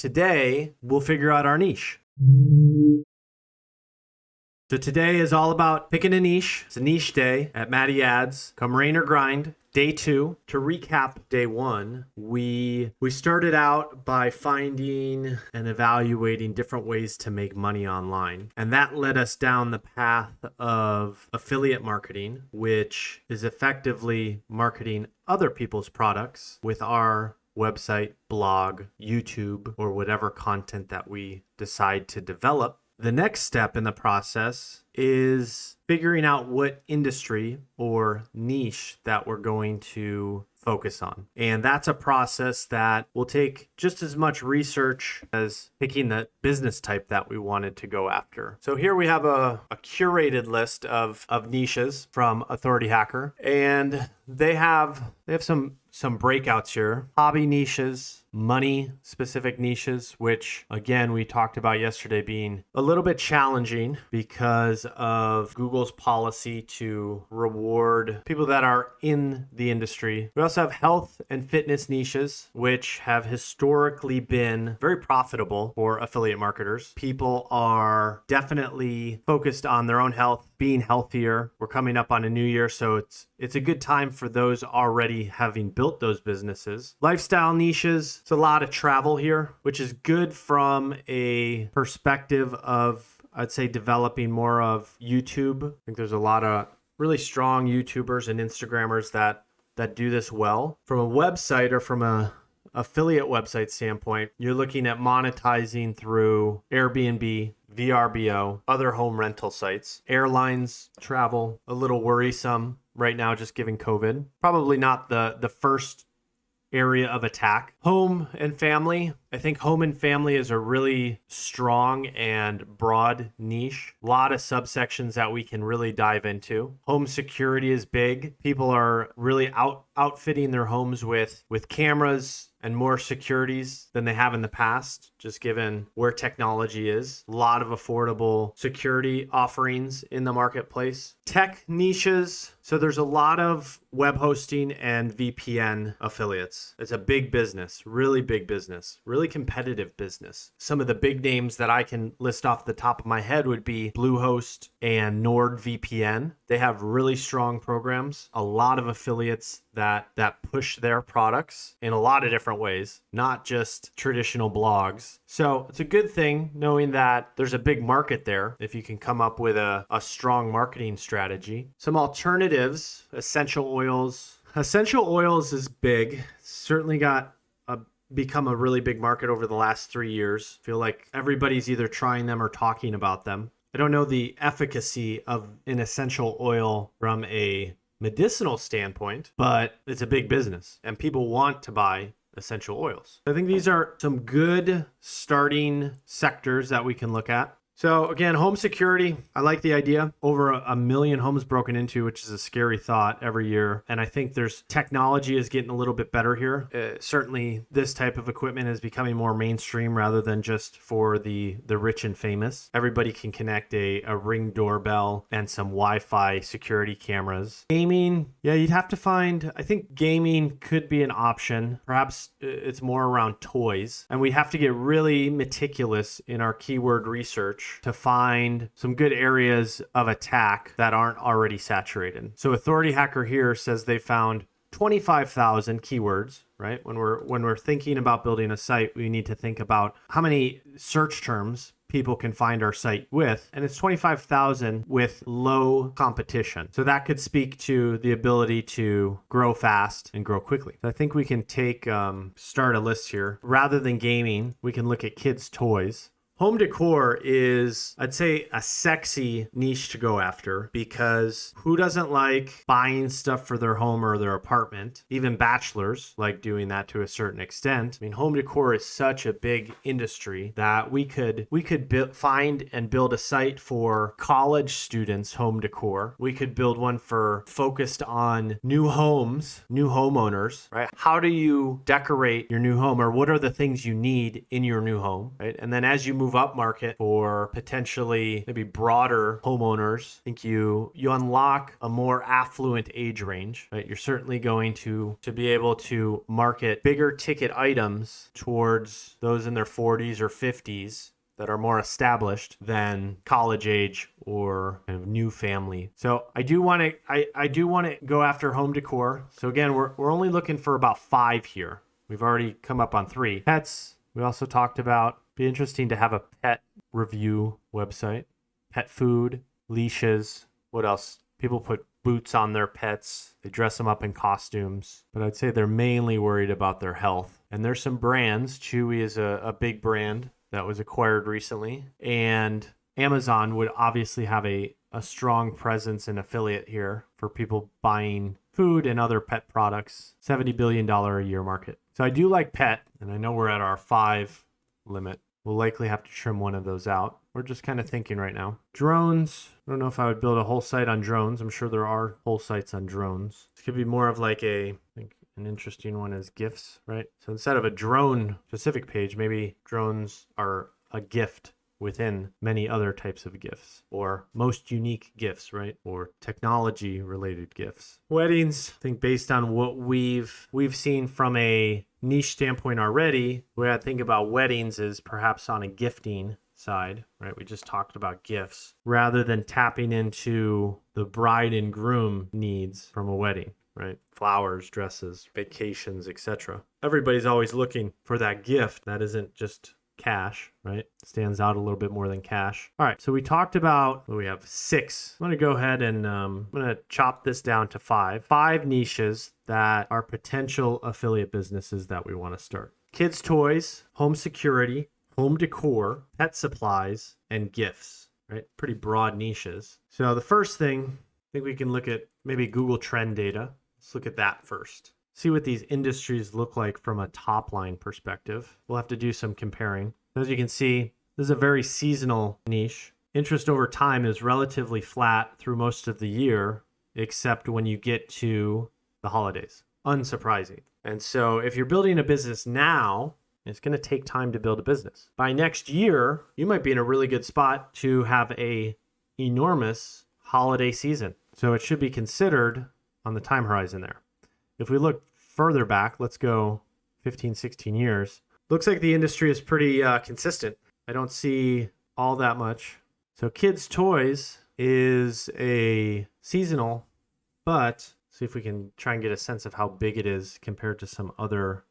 Today, we'll figure out our niche. So today is all about picking a niche. It's a niche day at MattyAds. Come rain or grind. Day 2. To recap day 1, we started out by finding and evaluating different ways to make money online. And that led us down the path of affiliate marketing, which is effectively marketing other people's products with our website, blog, YouTube, or whatever content that we decide to develop. The next step in the process is figuring out what industry or niche that we're going to focus on. And that's a process that will take just as much research as picking the business type that we wanted to go after. So here we have a curated list of niches from Authority Hacker, and they have some breakouts here. Hobby niches, money specific niches, which again, we talked about yesterday being a little bit challenging because of Google's policy to reward people that are in the industry. We also have health and fitness niches, which have historically been very profitable for affiliate marketers. People are definitely focused on their own health, being healthier. We're coming up on a new year, so it's a good time for those already having built those businesses. Lifestyle niches, it's a lot of travel here, which is good from a perspective of, I'd say, developing more of YouTube. I think there's a lot of really strong YouTubers and Instagrammers that do this well. From a website or from a affiliate website standpoint, you're looking at monetizing through Airbnb, VRBO, other home rental sites. Airlines, travel, a little worrisome right now just given COVID. Probably not the first area of attack. Home and family. I think home and family is a really strong and broad niche. A lot of subsections that we can really dive into. Home security is big. People are really outfitting their homes with cameras and more securities than they have in the past, just given where technology is. A lot of affordable security offerings in the marketplace. Tech niches. So there's a lot of web hosting and VPN affiliates. It's a big business, really big business, really competitive business. Some of the big names that I can list off the top of my head would be Bluehost and NordVPN. They have really strong programs, a lot of affiliates that push their products in a lot of different ways, not just traditional blogs. So it's a good thing knowing that there's a big market there if you can come up with a strong marketing strategy. Some alternatives, essential oils. Essential oils is big. Certainly become a really big market over the last 3 years. I feel like everybody's either trying them or talking about them. I don't know the efficacy of an essential oil from a medicinal standpoint, but it's a big business and people want to buy essential oils. I think these are some good starting sectors that we can look at. So again, home security, I like the idea. Over a million homes broken into, which is a scary thought every year. And I think technology is getting a little bit better here. Certainly this type of equipment is becoming more mainstream rather than just for the rich and famous. Everybody can connect a Ring doorbell and some Wi-Fi security cameras. Gaming, yeah, you'd have to find, I think gaming could be an option. Perhaps it's more around toys. And we have to get really meticulous in our keyword research to find some good areas of attack that aren't already saturated. So Authority Hacker here says they found 25,000 keywords, right? When we're thinking about building a site, we need to think about how many search terms people can find our site with, and it's 25,000 with low competition. So that could speak to the ability to grow fast and grow quickly. So I think we can start a list here. Rather than gaming, we can look at kids' toys. Home decor is, I'd say, a sexy niche to go after because who doesn't like buying stuff for their home or their apartment? Even bachelors like doing that to a certain extent. I mean, home decor is such a big industry that we could find and build a site for college students' home decor. We could build one focused on new homes, new homeowners, right? How do you decorate your new home, or what are the things you need in your new home, right? And then as you move move up market for potentially maybe broader homeowners. I think you unlock a more affluent age range, right? You're certainly going to be able to market bigger ticket items towards those in their 40s or 50s that are more established than college age or kind of new family. So I do want to go after home decor. So again, we're only looking for about 5 here. We've already come up on 3. Pets, we also talked about. Be interesting to have a pet review website. Pet food, leashes. What else? People put boots on their pets. They dress them up in costumes. But I'd say they're mainly worried about their health. And there's some brands. Chewy is a big brand that was acquired recently. And Amazon would obviously have a strong presence and affiliate here for people buying food and other pet products. $70 billion a year market. So I do like pet, and I know we're at our 5 limit. We'll likely have to trim one of those out. We're just kind of thinking right now. Drones, I don't know if I would build a whole site on drones. I'm sure there are whole sites on drones. This could be more of like I think an interesting one is gifts, right? So instead of a drone specific page, maybe drones are a gift within many other types of gifts, or most unique gifts, right? Or technology related gifts. Weddings, I think based on what we've seen from a niche standpoint already, the way I think about weddings is perhaps on a gifting side, right? We just talked about gifts rather than tapping into the bride and groom needs from a wedding, right? Flowers, dresses, vacations, etc. Everybody's always looking for that gift that isn't just cash, right? Stands out a little bit more than cash. All right, so we talked about, we have 6. I'm going to go ahead and I'm going to chop this down to 5. 5 niches that are potential affiliate businesses that we want to start. Kids' toys, home security, home decor, pet supplies, and gifts, right? Pretty broad niches. So the first thing, I think we can look at maybe Google Trend data. Let's look at that first. See what these industries look like from a top line perspective. We'll have to do some comparing. As you can see, this is a very seasonal niche. Interest over time is relatively flat through most of the year, except when you get to the holidays. Unsurprising. And so if you're building a business now, it's going to take time to build a business. By next year, you might be in a really good spot to have a enormous holiday season. So it should be considered on the time horizon there. If we look further back, let's go 15, 16 years. Looks like the industry is pretty consistent. I don't see all that much. So kids' toys is a seasonal, but see if we can try and get a sense of how big it is compared to some other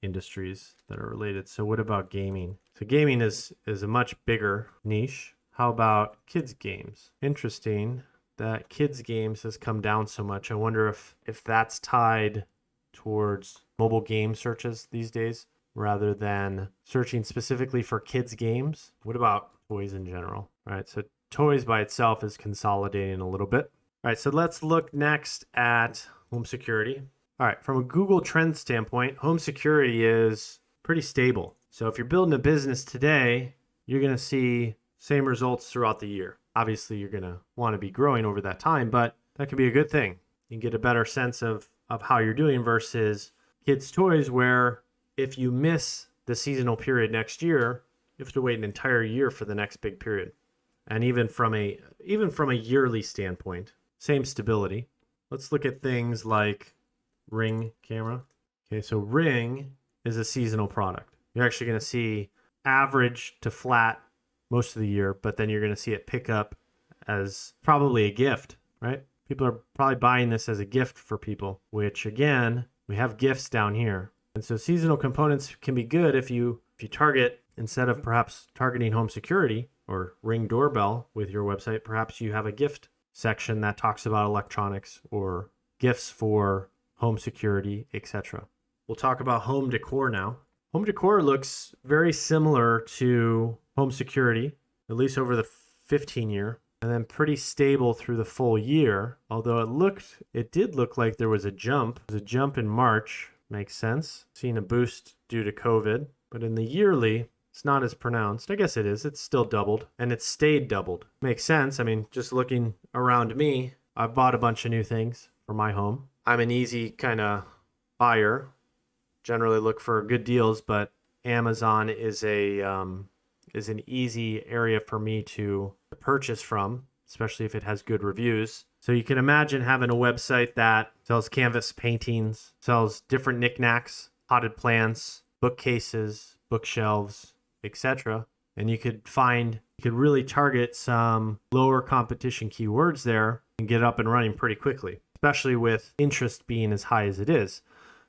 industries that are related. So what about gaming? So gaming is a much bigger niche. How about kids' games? Interesting that kids games has come down so much. I wonder if that's tied towards mobile game searches these days rather than searching specifically for kids games. What about toys in general? All right, so toys by itself is consolidating a little bit. All right, so let's look next at home security. All right, from a Google Trends standpoint, home security is pretty stable. So if you're building a business today, you're going to see same results throughout the year. Obviously, you're going to want to be growing over that time, but that can be a good thing. You can get a better sense of how you're doing versus kids' toys, where if you miss the seasonal period next year, you have to wait an entire year for the next big period. And even from a yearly standpoint, same stability. Let's look at things like Ring camera. Okay, so Ring is a seasonal product. You're actually going to see average to flat most of the year, but then you're going to see it pick up as probably a gift, right? People are probably buying this as a gift for people, which again, we have gifts down here. And so seasonal components can be good if you target, instead of perhaps targeting home security or Ring doorbell with your website, perhaps you have a gift section that talks about electronics or gifts for home security, etc. We'll talk about home decor now. Home decor looks very similar to home security, at least over the 15-year, and then pretty stable through the full year. Although it did look like there was a jump. There's a jump in March, makes sense. Seeing a boost due to COVID, but in the yearly, it's not as pronounced. I guess it is. It's still doubled, and it's stayed doubled. Makes sense. I mean, just looking around me, I've bought a bunch of new things for my home. I'm an easy kind of buyer. Generally look for good deals, but Amazon is is an easy area for me to purchase from, especially if it has good reviews. So you can imagine having a website that sells canvas paintings, sells different knickknacks, potted plants, bookcases, bookshelves, etc. And you could really target some lower competition keywords there and get up and running pretty quickly, especially with interest being as high as it is.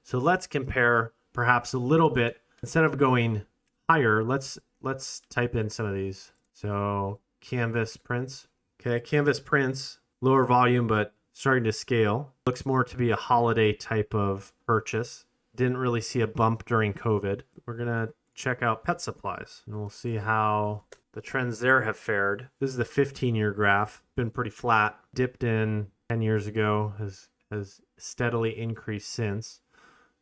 So let's compare perhaps a little bit. Instead of going higher, let's type in some of these. So canvas prints. Okay, canvas prints, lower volume, but starting to scale. Looks more to be a holiday type of purchase. Didn't really see a bump during COVID. We're gonna check out pet supplies and we'll see how the trends there have fared. This is the 15-year graph. Been pretty flat. Dipped in 10 years ago, has steadily increased since.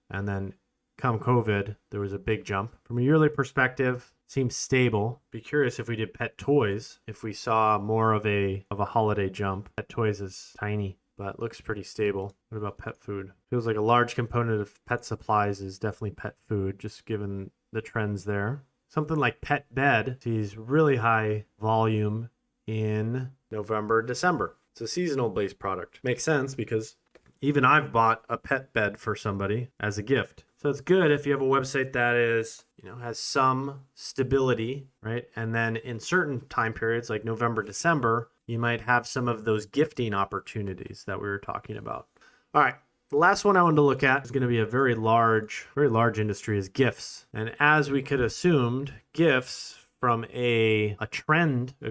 And then come COVID, there was a big jump. From a yearly perspective, seems stable. Be curious if we did pet toys, if we saw more of a holiday jump. Pet toys is tiny, but looks pretty stable. What about pet food? Feels like a large component of pet supplies is definitely pet food, just given the trends there. Something like pet bed sees really high volume in November, December. It's a seasonal based product. Makes sense because even I've bought a pet bed for somebody as a gift. So it's good if you have a website that is, has some stability, right? And then in certain time periods like November, December, you might have some of those gifting opportunities that we were talking about. All right. The last one I wanted to look at is going to be a very large industry is gifts. And as we could assumed, gifts from a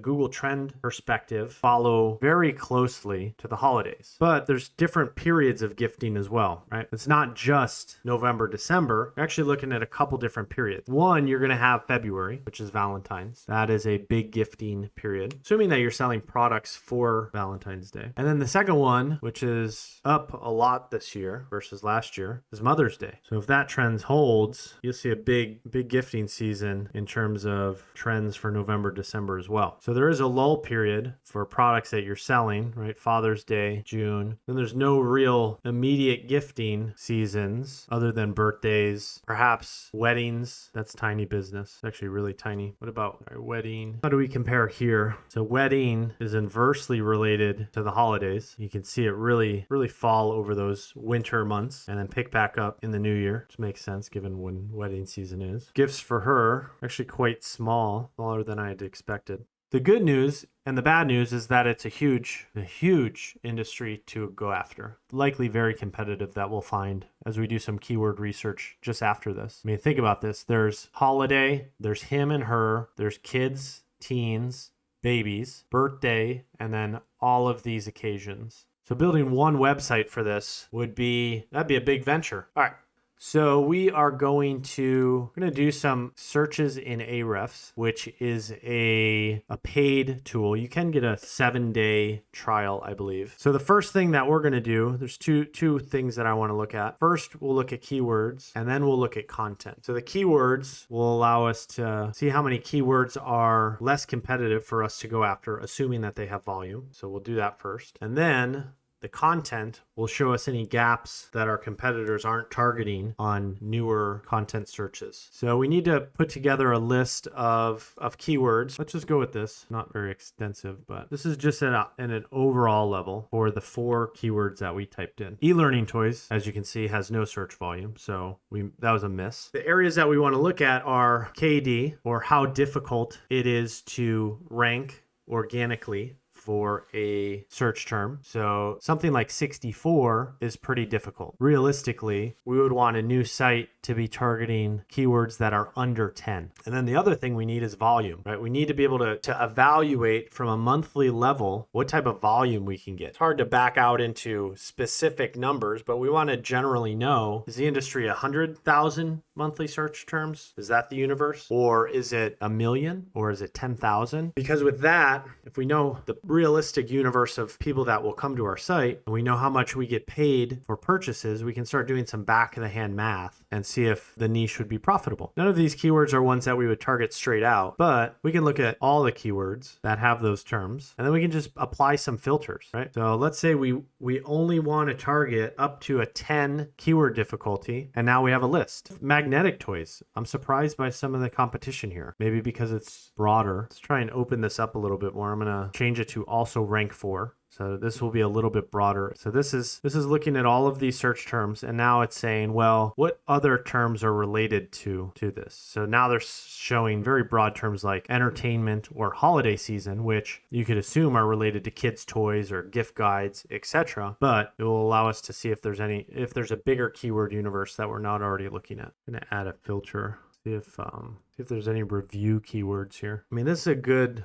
Google trend perspective, follow very closely to the holidays. But there's different periods of gifting as well, right? It's not just November, December. You're actually looking at a couple different periods. One, you're going to have February, which is Valentine's. That is a big gifting period, assuming that you're selling products for Valentine's Day. And then the second one, which is up a lot this year versus last year, is Mother's Day. So if that trend holds, you'll see a big gifting season in terms of trends for November, December as well. So there is a lull period for products that you're selling, right? Father's Day, June. Then there's no real immediate gifting seasons other than birthdays, perhaps weddings. That's tiny business. It's actually really tiny. What about our wedding? How do we compare here? So wedding is inversely related to the holidays. You can see it really fall over those winter months and then pick back up in the new year, which makes sense given when wedding season is. Gifts for her, actually quite small. Smaller than I had expected. The good news and the bad news is that it's a huge industry to go after. Likely very competitive, that we'll find as we do some keyword research just after this. I mean, think about this. There's holiday, there's him and her, there's kids, teens, babies, birthday, and then all of these occasions. So building one website for this that'd be a big venture. All right. So we are going to do some searches in ahrefs, which is a paid tool. You can get a 7-day trial, I believe. So the first thing that we're going to do, there's two things that I want to look at. First, we'll look at keywords, and then we'll look at content. So the keywords will allow us to see how many keywords are less competitive for us to go after, assuming that they have volume. So we'll do that first. And then the content will show us any gaps that our competitors aren't targeting on newer content searches. So we need to put together a list of keywords. Let's just go with this. Not very extensive, but this is just at an overall level for the 4 keywords that we typed in. E-learning toys, as you can see, has no search volume, so that was a miss. The areas that we want to look at are KD, or how difficult it is to rank organically for a search term. So something like 64 is pretty difficult. Realistically, we would want a new site to be targeting keywords that are under 10. And then the other thing we need is volume, right? We need to be able to evaluate from a monthly level what type of volume we can get. It's hard to back out into specific numbers, but we want to generally know, is the industry 100,000 monthly search terms? Is that the universe? Or is it 1 million? Or is it 10,000? Because with that, if we know the realistic universe of people that will come to our site and we know how much we get paid for purchases, we can start doing some back of the hand math and see if the niche would be profitable. None of these keywords are ones that we would target straight out, but we can look at all the keywords that have those terms and then we can just apply some filters, right? So let's say we only want to target up to a 10 keyword difficulty, and now we have a list. magnetic toys. I'm surprised by some of the competition here. Maybe because it's broader. Let's try and open this up a little bit more. I'm going to change it to also rank 4. So this will be a little bit broader. So this is looking at all of these search terms, and now it's saying, well, what other terms are related to this? So now they're showing very broad terms like entertainment or holiday season, which you could assume are related to kids' toys or gift guides, etc. But it will allow us to see if there's a bigger keyword universe that we're not already looking at. I'm gonna add a filter. See if there's any review keywords here. I mean, this is a good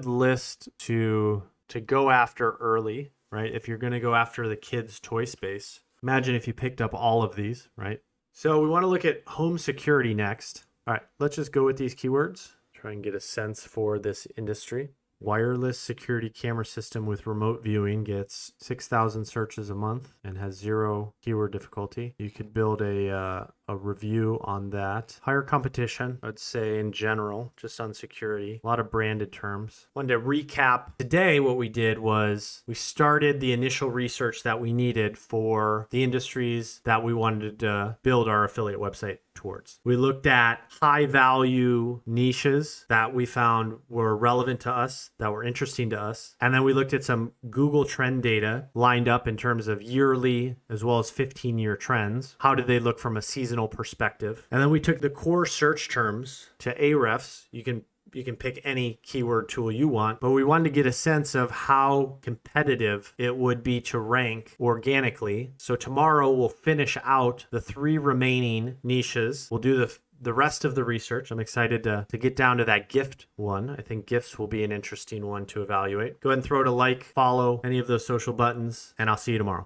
list to go after early, right? If you're going to go after the kids' toy space. Imagine if you picked up all of these, right? So we want to look at home security next. All right, let's just go with these keywords. Try and get a sense for this industry. Wireless security camera system with remote viewing gets 6,000 searches a month and has 0 keyword difficulty. You could build a review on that. Higher competition, I'd say in general, just on security. A lot of branded terms. Wanted to recap. Today, what we did was we started the initial research that we needed for the industries that we wanted to build our affiliate website towards. We looked at high value niches that we found were relevant to us, that were interesting to us. And then we looked at some Google trend data lined up in terms of yearly as well as 15-year trends. How did they look from a seasonal perspective? And then we took the core search terms to ahrefs. You can pick any keyword tool you want, but we wanted to get a sense of how competitive it would be to rank organically. So tomorrow we'll finish out the 3 remaining niches. We'll do the rest of the research. I'm excited to get down to that gift one. I think gifts will be an interesting one to evaluate. Go ahead and throw it a like, follow any of those social buttons, and I'll see you tomorrow.